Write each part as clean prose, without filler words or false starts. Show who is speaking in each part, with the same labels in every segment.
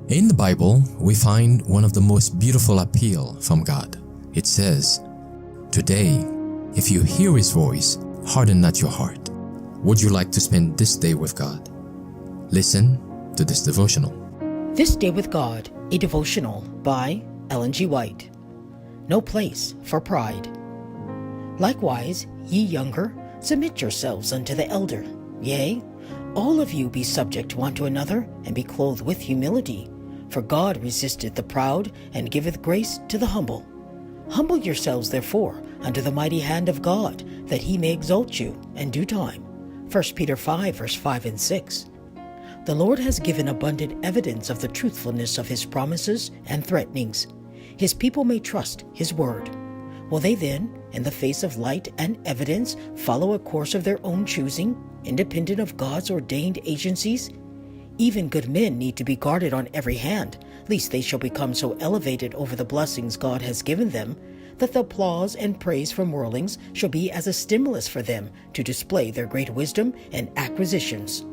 Speaker 1: In the Bible, we find one of the most beautiful appeal from God. It says, "Today, if you hear His voice, harden not your heart." Would you like to spend this day with God? Listen to this devotional.
Speaker 2: This Day with God, a devotional by Ellen G. White. No place for pride. Likewise, ye younger, submit yourselves unto the elder. Yea, all of you be subject one to another, and be clothed with humility. For God resisteth the proud, and giveth grace to the humble. Humble yourselves therefore under the mighty hand of God, that he may exalt you in due time. 1 Peter 5, verse 5 and 6. The Lord has given abundant evidence of the truthfulness of his promises and threatenings. His people may trust his word. Will they then, in the face of light and evidence, follow a course of their own choosing, independent of God's ordained agencies? Even good men need to be guarded on every hand, lest they shall become so elevated over the blessings God has given them, that the applause and praise from worldlings shall be as a stimulus for them to display their great wisdom and acquisitions.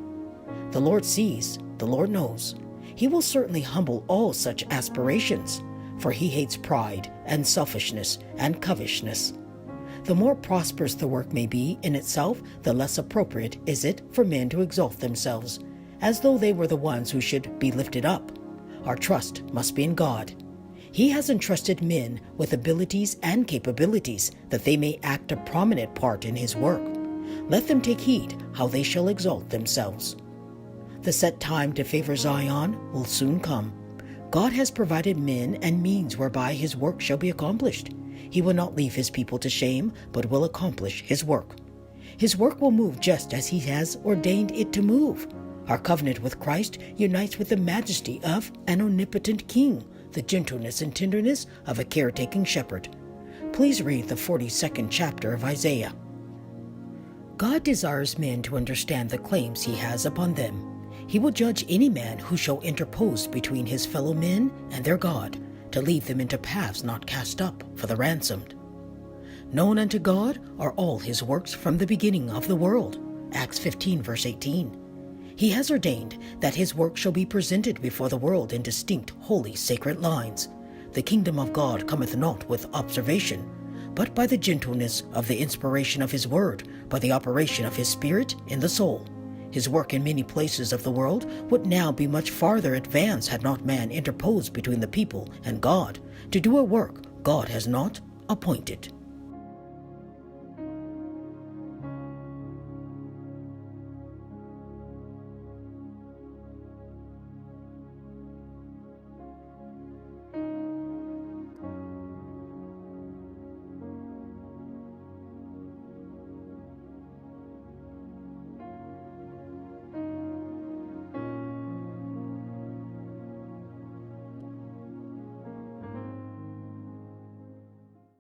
Speaker 2: The Lord sees, the Lord knows. He will certainly humble all such aspirations, for he hates pride and selfishness and covetousness. The more prosperous the work may be in itself, the less appropriate is it for men to exalt themselves, as though they were the ones who should be lifted up. Our trust must be in God. He has entrusted men with abilities and capabilities that they may act a prominent part in his work. Let them take heed how they shall exalt themselves. The set time to favor Zion will soon come. God has provided men and means whereby his work shall be accomplished. He will not leave his people to shame, but will accomplish his work. His work will move just as he has ordained it to move. Our covenant with Christ unites with the majesty of an omnipotent king, the gentleness and tenderness of a caretaking shepherd. Please read the 42nd chapter of Isaiah. God desires men to understand the claims he has upon them. He will judge any man who shall interpose between his fellow men and their God, to lead them into paths not cast up for the ransomed. Known unto God are all his works from the beginning of the world. Acts 15, verse 18. He has ordained that his work shall be presented before the world in distinct, holy, sacred lines. The kingdom of God cometh not with observation, but by the gentleness of the inspiration of his word, by the operation of his Spirit in the soul. His work in many places of the world would now be much farther advanced had not man interposed between the people and God to do a work God has not appointed.